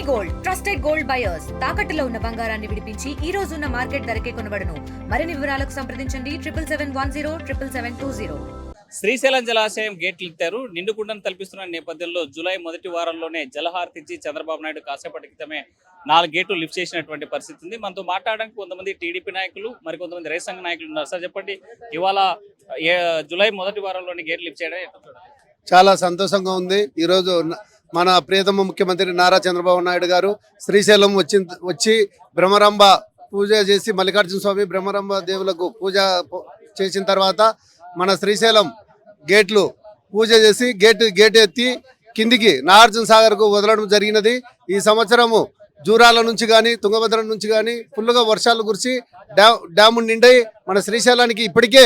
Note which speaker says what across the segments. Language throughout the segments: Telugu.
Speaker 1: గోల్డ్ ట్రస్టెడ్ గోల్డ్ బయర్స్ తాకట్టులో ఉన్న బంగారాన్ని విడిపించి ఈ రోజు ఉన్న మార్కెట్ ధరకే కొనబడును. మరిన్ని వివరాలకు సంప్రదించండి 7771077720.
Speaker 2: శ్రీశైలం జలాశయం గేట్లు ఎత్తారు. నిండుకుండను తలపిస్తున్న నేపథ్యంలో జూలై మొదటి వారంలోనే జలహారతి ఇచ్చి చంద్రబాబు నాయుడు కాసేపటి క్రితమే 4 గేట్లు లిఫ్ట్ చేసినటువంటి పరిస్థితి ఉంది. మనతో మాట్లాడడానికి కొంతమంది టీడీపీ నాయకులు, మరికొంతమంది రైతు సంఘ నాయకులు ఉన్నారు. సార్ చెప్పండి, ఇవాళ జూలై మొదటి వారంలోనే గేట్లు లిఫ్ట్ చేయడం
Speaker 3: చాలా సంతోషంగా ఉంది. ఈరోజు మన ప్రియతమ ముఖ్యమంత్రి నారా చంద్రబాబు నాయుడు గారు శ్రీశైలం వచ్చి బ్రహ్మరంభ పూజ చేసి మల్లికార్జున స్వామి బ్రహ్మరంభ దేవులకు పూజ చేసిన తర్వాత మన శ్రీశైలం గేట్లు పూజ చేసి గేట్ ఎత్తి కిందికి నాగార్జున సాగర్కు వదలడం జరిగినది. ఈ సంవత్సరము జూరాల నుంచి కానీ తుంగభద్ర నుంచి కానీ ఫుల్గా వర్షాలు కురిసి డ్యాము నిండి మన శ్రీశైలానికి ఇప్పటికే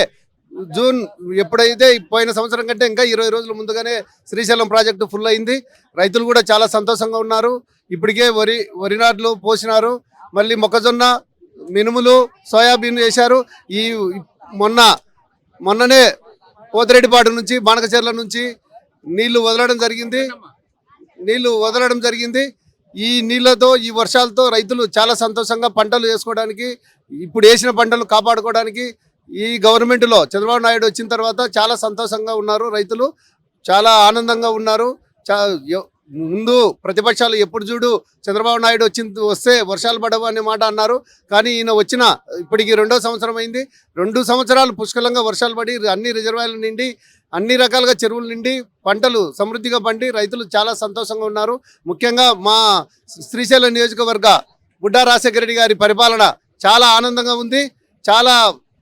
Speaker 3: జూన్ ఎప్పుడైతే పోయిన సంవత్సరం కంటే ఇంకా 20 రోజుల ముందుగానే శ్రీశైలం ప్రాజెక్టు ఫుల్ అయింది. రైతులు కూడా చాలా సంతోషంగా ఉన్నారు. ఇప్పటికే వరి నాట్లు పోసినారు. మళ్ళీ మొక్కజొన్న, మినుములు, సోయాబీన్ వేశారు. ఈ మొన్ననే పోతిరెడ్డిపాడు నుంచి బానకచెర్ల నుంచి నీళ్లు వదలడం జరిగింది. ఈ నీళ్లతో ఈ వర్షాలతో రైతులు చాలా సంతోషంగా పంటలు వేసుకోవడానికి, ఇప్పుడు వేసిన పంటలు కాపాడుకోవడానికి ఈ గవర్నమెంట్లో చంద్రబాబు నాయుడు వచ్చిన తర్వాత చాలా సంతోషంగా ఉన్నారు. రైతులు చాలా ఆనందంగా ఉన్నారు. ముందు ప్రతిపక్షాలు ఎప్పుడు చూడు చంద్రబాబు నాయుడు వస్తే వర్షాలు పడవు అనే మాట అన్నారు. కానీ ఈయన వచ్చిన ఇప్పటికి 2వ సంవత్సరం అయింది. 2 సంవత్సరాలు పుష్కలంగా వర్షాలు పడి అన్ని రిజర్వాయర్లు నిండి అన్ని రకాలుగా చెరువులు నిండి పంటలు సమృద్ధిగా పండి రైతులు చాలా సంతోషంగా ఉన్నారు. ముఖ్యంగా మా శ్రీశైలం నియోజకవర్గ బుడ్డా రాజశేఖర రెడ్డి గారి పరిపాలన చాలా ఆనందంగా ఉంది.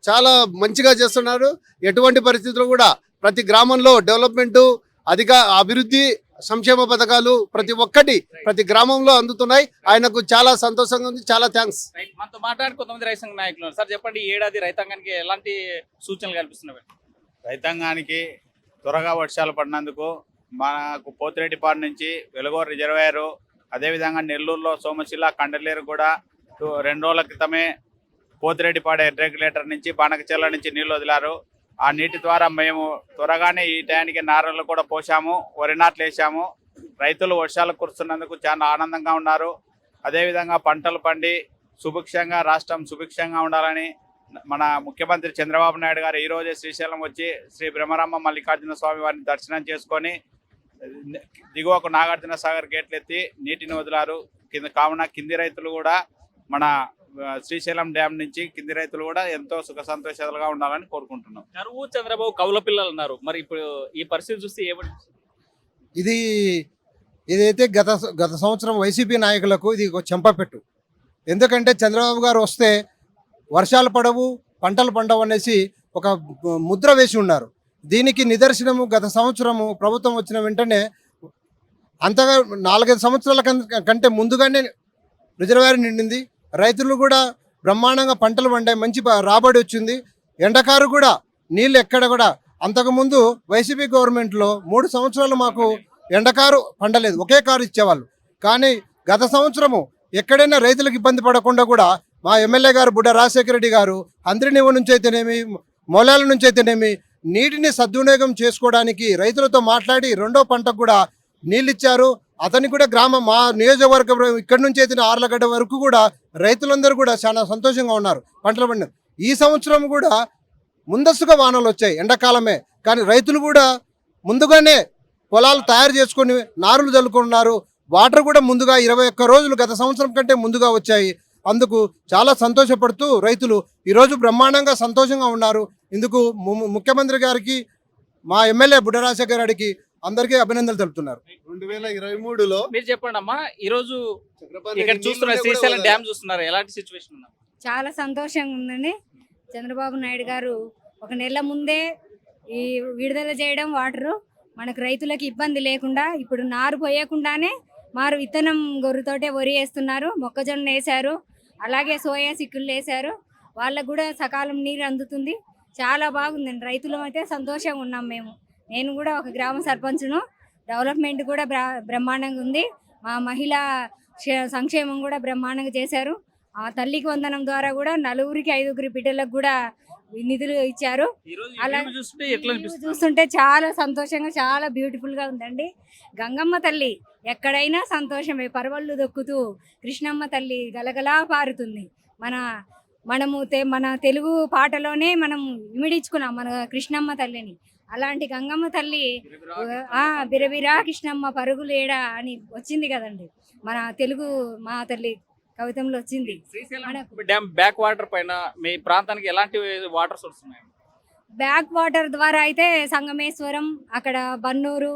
Speaker 3: చాలా మంచిగా చేస్తున్నారు. ఎటువంటి పరిస్థితుల్లో కూడా ప్రతి గ్రామంలో డెవలప్మెంటు, అభివృద్ధి, సంక్షేమ పథకాలు ప్రతి గ్రామంలో అందుతున్నాయి. ఆయనకు చాలా సంతోషంగా ఉంది. చాలా థ్యాంక్స్.
Speaker 2: మనతో మాట్లాడి కొంతమంది రైతు సంఘ నాయకులు సార్ చెప్పండి, ఈ ఏడాది రైతాంగానికి ఎలాంటి సూచనలు కల్పిస్తున్నారు?
Speaker 4: రైతాంగానికి త్వరగా వర్షాలు పడినందుకు మనకు పోతిరెడ్డిపాడు నుంచి వెలుగోరు రిజర్వాయరు, అదేవిధంగా నెల్లూరులో సోమశిల, కండలేరు కూడా 2 రోజుల క్రితమే పోతిరెడ్డిపాడు రెగ్యులేటర్ నుంచి బానకచెర్ల నుంచి నీళ్లు వదిలారు. ఆ నీటి ద్వారా మేము త్వరగానే ఈ టైంకి నారలు కూడా పోసాము, వరి నాట్లు వేసాము. రైతులు వర్షాలు కురుస్తున్నందుకు చాలా ఆనందంగా ఉన్నారు. అదేవిధంగా పంటలు పండి రాష్ట్రం సుభిక్షంగా ఉండాలని మన ముఖ్యమంత్రి చంద్రబాబు నాయుడు గారు ఈరోజే శ్రీశైలం వచ్చి శ్రీ బ్రహ్మరాంబ మల్లికార్జున స్వామి వారిని దర్శనం చేసుకొని దిగువకు నాగార్జున సాగర్ గేట్లు ఎత్తి నీటిని వదిలారు. కావున కింది రైతులు కూడా మన శ్రీశైలం డ్యామ్ నుంచి కింది రైతులు కూడా ఎంతో సుఖ సంతోషాలుగా ఉండాలని కోరుకుంటున్నాం.
Speaker 2: కరువు చంద్రబాబు కౌల పిల్లలు ఉన్నారు. మరి ఇప్పుడు ఈ పరిస్థితి చూస్తే
Speaker 5: ఇదైతే గత సంవత్సరం వైసీపీ నాయకులకు ఇది ఒక చెంపపెట్టు. ఎందుకంటే చంద్రబాబు గారు వస్తే వర్షాలు పడవు, పంటలు పండవు అనేసి ఒక ముద్ర వేసి ఉన్నారు. దీనికి నిదర్శనము గత సంవత్సరము ప్రభుత్వం వచ్చిన వెంటనే అంతగా 4-5 సంవత్సరాల కంటే ముందుగానే రిజర్వాయర్ నిండింది. రైతులు కూడా బ్రహ్మాండంగా పంటలు పండాయి, మంచి రాబడి వచ్చింది. ఎండకారు కూడా నీళ్ళు ఎక్కడ కూడా అంతకుముందు వైసీపీ గవర్నమెంట్లో 3 సంవత్సరాలు మాకు ఎండకారు పండలేదు, ఒకే కారు ఇచ్చేవాళ్ళు. కానీ గత సంవత్సరము ఎక్కడైనా రైతులకు ఇబ్బంది పడకుండా కూడా మా ఎమ్మెల్యే గారు బుడ్డా రాజశేఖర రెడ్డి గారు అంద్రినివ నుంచి అయితేనేమి, మూలాల నుంచి అయితేనేమి నీటిని సద్వినియోగం చేసుకోవడానికి రైతులతో మాట్లాడి 2వ పంటకు కూడా నీళ్ళు ఇచ్చారు. అతని కూడా మా నియోజకవర్గం ఇక్కడి నుంచి అయితే ఆర్లగడ్డ వరకు కూడా రైతులందరూ కూడా చాలా సంతోషంగా ఉన్నారు. పంటలు పండినారు. ఈ సంవత్సరం కూడా ముందస్తుగా వానలు వచ్చాయి, ఎండాకాలమే. కానీ రైతులు కూడా ముందుగానే పొలాలు తయారు చేసుకొని నారులు చల్లుకున్నారు. వాటర్ కూడా ముందుగా 21 రోజులు గత సంవత్సరం కంటే ముందుగా వచ్చాయి. అందుకు చాలా సంతోషపడుతూ రైతులు ఈరోజు బ్రహ్మాండంగా సంతోషంగా ఉన్నారు. ఇందుకు ముఖ్యమంత్రి గారికి, మా ఎమ్మెల్యే బుడ్డా రాజశేఖర రెడ్డికి అందరికీ అభినందనలు తెలుపుతున్నారు.
Speaker 3: 2023లో
Speaker 2: మీరు చెప్పండి అమ్మా, ఈ రోజు ఇక్కడ చూస్తున్నారు శ్రీశైలం డ్యామ్ చూస్తున్నారు, ఎలాంటి సిచ్యువేషన్ ఉందా?
Speaker 6: చాలా సంతోషంగా ఉందండి. చంద్రబాబు నాయుడు గారు 1 నెల ముందే ఈ విడుదల చేయడం వాటరు మనకు రైతులకు ఇబ్బంది లేకుండా, ఇప్పుడు నారు పోయకుండానే మారు విత్తనం గొర్రెతోటే వరి వేస్తున్నారు, మొక్కజొన్న వేశారు, అలాగే సోయా సిక్కులు వేశారు. వాళ్ళకు కూడా సకాలం నీరు అందుతుంది. చాలా బాగుందండి. రైతులం అయితే సంతోషంగా ఉన్నాం మేము. నేను కూడా ఒక గ్రామ సర్పంచ్ను. డెవలప్మెంట్ కూడా బ్రహ్మాండంగా ఉంది. మా మహిళా సంక్షేమం కూడా బ్రహ్మాండంగా చేశారు. ఆ తల్లికి వందనం ద్వారా కూడా 4-5 బిడ్డలకు కూడా నిధులు ఇచ్చారు.
Speaker 2: ఈ రోజు
Speaker 6: అలా
Speaker 2: ఈ view చూస్తుంటే ఎట్లా అనిపిస్తుంది?
Speaker 6: చూస్తుంటే చాలా సంతోషంగా, చాలా బ్యూటిఫుల్ గా ఉందండి. గంగమ్మ తల్లి ఎక్కడైనా సంతోషమే, పరవళ్ళు దొక్కుతూ కృష్ణమ్మ తల్లి గలగలా పారుతుంది. మన తెలుగు పాటలోనే మనం ఇమిడించుకున్నాం మన కృష్ణమ్మ తల్లిని. అలాంటి గంగమ్మ తల్లి బిరబిరా కృష్ణమ్మ పరుగులేడా అని వచ్చింది కదండి, మన తెలుగు మా తల్లి కవితంలో వచ్చింది.
Speaker 2: శ్రీశైలం డ్యామ్ బ్యాక్ వాటర్ పైన మీ ప్రాంతానికి ఎలాంటి వాటర్ సోర్స్ ఉన్నాయి?
Speaker 6: బ్యాక్ వాటర్ ద్వారా అయితే సంగమేశ్వరం, అక్కడ బన్నూరు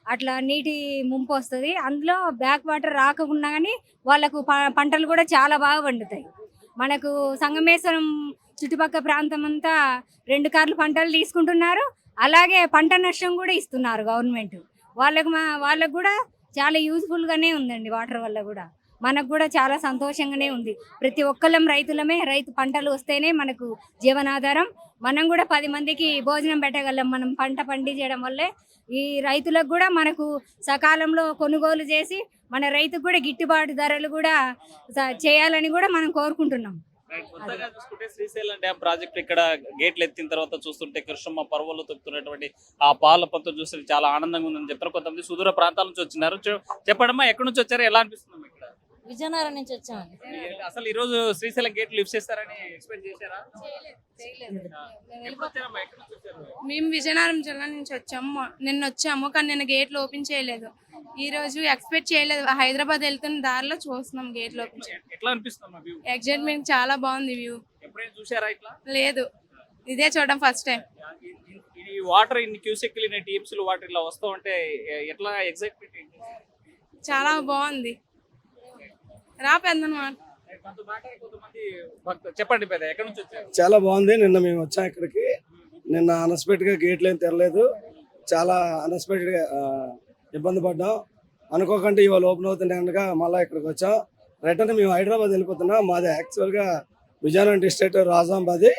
Speaker 6: అట్లా నీటి ముంపు వస్తుంది. అందులో బ్యాక్ వాటర్ రాకుండా కానీ వాళ్ళకు పంటలు కూడా చాలా బాగా పండుతాయి. మనకు సంగమేశ్వరం చుట్టుపక్కల ప్రాంతం అంతా 2 కార్లు పంటలు తీసుకుంటున్నారు. అలాగే పంట నష్టం కూడా ఇస్తున్నారు గవర్నమెంట్ వాళ్ళకు కూడా చాలా యూజ్ఫుల్గానే ఉందండి. వాటర్ వల్ల కూడా మనకు కూడా చాలా సంతోషంగానే ఉంది. ప్రతి ఒక్కళ్ళం రైతులమే, రైతు పంటలు వస్తేనే మనకు జీవనాధారం. మనం కూడా 10 మందికి భోజనం పెట్టగలం మనం పంట పండించడం వల్లే. ఈ రైతులకు కూడా మనకు సకాలంలో కొనుగోలు చేసి మన రైతుకు కూడా గిట్టుబాటు ధరలు కూడా చేయాలని కూడా మనం కోరుకుంటున్నాం.
Speaker 2: కొత్తగా చూసుకుంటే శ్రీశైలం డ్యామ్ ప్రాజెక్ట్ ఇక్కడ గేట్లు ఎత్తిన తర్వాత చూస్తుంటే కృష్ణమ్మ పర్వలు తొక్కుతున్నటువంటి ఆ పాల పంతో చూస్తే చాలా ఆనందంగా ఉందని చెప్తారు. కొంతమంది సుదూర ప్రాంతాల నుంచి వచ్చినారు. చెప్పడమ్మా, ఎక్కడి నుంచి వచ్చారు, ఎలా అనిపిస్తుంది ఇక్కడ?
Speaker 7: విజయనగరం నుంచి వచ్చామండి.
Speaker 2: అసలు ఈ రోజు శ్రీశైలం గేట్లు లిఫ్ట్ చేస్తారని ఎక్స్పెక్ట్ చేశారా? ఎప్పుడు వచ్చారమ్మా? ఎక్కడి నుంచి వచ్చారు?
Speaker 8: మేము విజయనగరం జిల్లా నుంచి వచ్చాము. నిన్న వచ్చాము కానీ నిన్న గేట్లు ఓపెన్ చేయలేదు. ఈ రోజు ఎక్స్పెక్ట్ చేయలేదు. హైదరాబాద్ వెళ్తున్న దారిలో చూస్తున్నాం గేట్లు ఓపెన్ చేయడం.
Speaker 2: ఎట్లా అనిపిస్తుంది వ్యూ?
Speaker 8: ఎగ్జైట్మెంట్ చాలా బాగుంది వ్యూ.
Speaker 2: ఎప్పుడైనా చూసారా ఇట్లా?
Speaker 8: లేదు, ఇదే చూడడం ఫస్ట్ టైం.
Speaker 2: ఈ వాటర్ ఇన్ని క్యూసెక్లు టీఎంసీ వాటర్ ఇలా వస్తూ ఉంటే ఎట్లా ఎగ్జైట్మెంట్ ఏంటి?
Speaker 8: చాలా బాగుంది. రా పెద్దనమాట.
Speaker 2: చెప్పండి పెద్ద, ఎక్కడి నుంచి వచ్చారు?
Speaker 9: చాలా బాగుంది. నిన్న మేము వచ్చాం ఇక్కడికి. నిన్న అన్ఎక్స్పెక్టెడ్ గా గేట్లు ఏం తెరలేదు. చాలా అన్ఎక్స్పెక్టెడ్ గా ఇబ్బంది పడ్డాం. అనుకోకుండా ఇవాళ ఓపెన్ అవుతుండగా మళ్ళీ ఇక్కడికి వచ్చాం. రిటర్న్ మేము హైదరాబాద్ వెళ్ళిపోతున్నాం. మాది యాక్చువల్గా విజయనగరం డిస్ట్రిక్ట్ రాజాంబాది.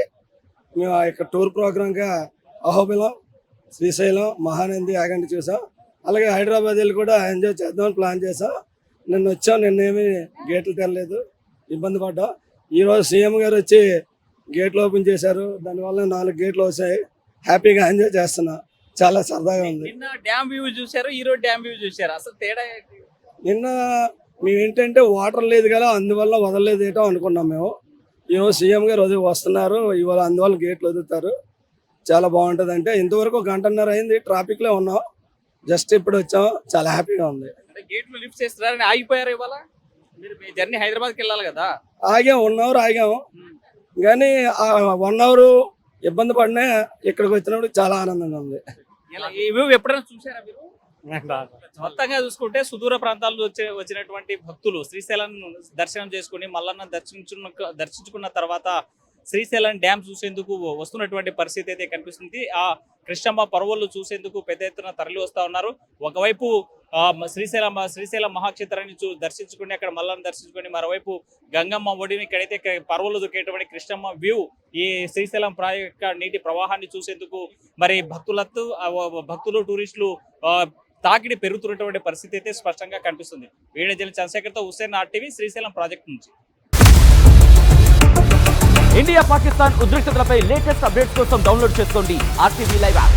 Speaker 9: మేము ఇక్కడ టూర్ ప్రోగ్రామ్గా అహోబిలం, శ్రీశైలం, మహానంది, యాగంటి చూసాం. అలాగే హైదరాబాద్ వెళ్ళి కూడా ఎంజాయ్ చేద్దామని ప్లాన్ చేసాం. నిన్న వచ్చాం. నిన్నేమి గేట్లు తెరలేదు, ఇబ్బంది పడ్డాం. ఈరోజు సీఎం గారు వచ్చి గేట్లు ఓపెన్ చేశారు. దానివల్ల 4 గేట్లు వచ్చాయి. హ్యాపీగా ఎంజాయ్ చేస్తున్నాం. చాలా సరదాగా ఉంది.
Speaker 2: నిన్న డ్యామ్ వ్యూ చూసారు, ఈ రోజు డ్యామ్ వ్యూ చూసారు, అసలు తేడా ఏంటి?
Speaker 9: నిన్న మేము ఏంటంటే వాటర్ లేదు కదా, అందువల్ల వదలలేదేటో అనుకున్నాం మేము. ఈరోజు సీఎం గారు వస్తున్నారు, ఇవాళ అందువల్ల గేట్లు వదులుతారు. చాలా బాగుంటుంది. అంటే ఇంతవరకు 1.5 అయింది, ట్రాఫిక్లో ఉన్నాం. జస్ట్ ఇప్పుడు వచ్చాం. చాలా హ్యాపీగా ఉంది.
Speaker 2: గేట్లు లిఫ్ట్ చేస్తున్నారని ఆగిపోయారు ఇవాళ? మీరు మీ జర్నీ హైదరాబాద్కి వెళ్ళాలి కదా?
Speaker 9: ఆగాం, 1 అవర్ ఆగాము. కానీ ఆ 1 అవర్ ఇబ్బంది పడినా ఇక్కడికి వచ్చినప్పుడు చాలా ఆనందంగా ఉంది.
Speaker 2: ఈ వ్యూ ఎప్పుడైనా చూసారా మీరు? మొత్తంగా చూసుకుంటే సుదూర ప్రాంతాల్లో వచ్చినటువంటి భక్తులు శ్రీశైలం దర్శనం చేసుకుని మల్లన్న దర్శించుకున్న తర్వాత శ్రీశైలం డ్యామ్ చూసేందుకు వస్తున్నటువంటి పరిస్థితి అయితే కనిపిస్తుంది. ఆ కృష్ణమ్మ పర్వలు చూసేందుకు పెద్ద ఎత్తున తరలి వస్తా ఉన్నారు. ఒకవైపు శ్రీశైలం మహాక్షేత్రాన్ని దర్శించుకుని అక్కడ మల్లన్న దర్శించుకొని, మరోవైపు గంగమ్మ ఒడిని ఇక్కడైతే పర్వలు దొరికేటువంటి కృష్ణమ్మ వ్యూ, ఈ శ్రీశైలం యొక్క నీటి ప్రవాహాన్ని చూసేందుకు మరి భక్తులు టూరిస్టులు తాకిడి పెరుగుతున్నటువంటి పరిస్థితి అయితే స్పష్టంగా కనిపిస్తుంది. వీడియో జర్నలిస్ట్ చంద్రశేఖర్తో హుస్సేన్, RTV, శ్రీశైలం ప్రాజెక్ట్ నుంచి.
Speaker 10: ఇండియా పాకిస్తాన్ ఉద్రిక్తతలపై లేటెస్ట్ అప్డేట్స్ కోసం డౌన్లోడ్ చేసుకోండి RTV లైవ్ యాప్.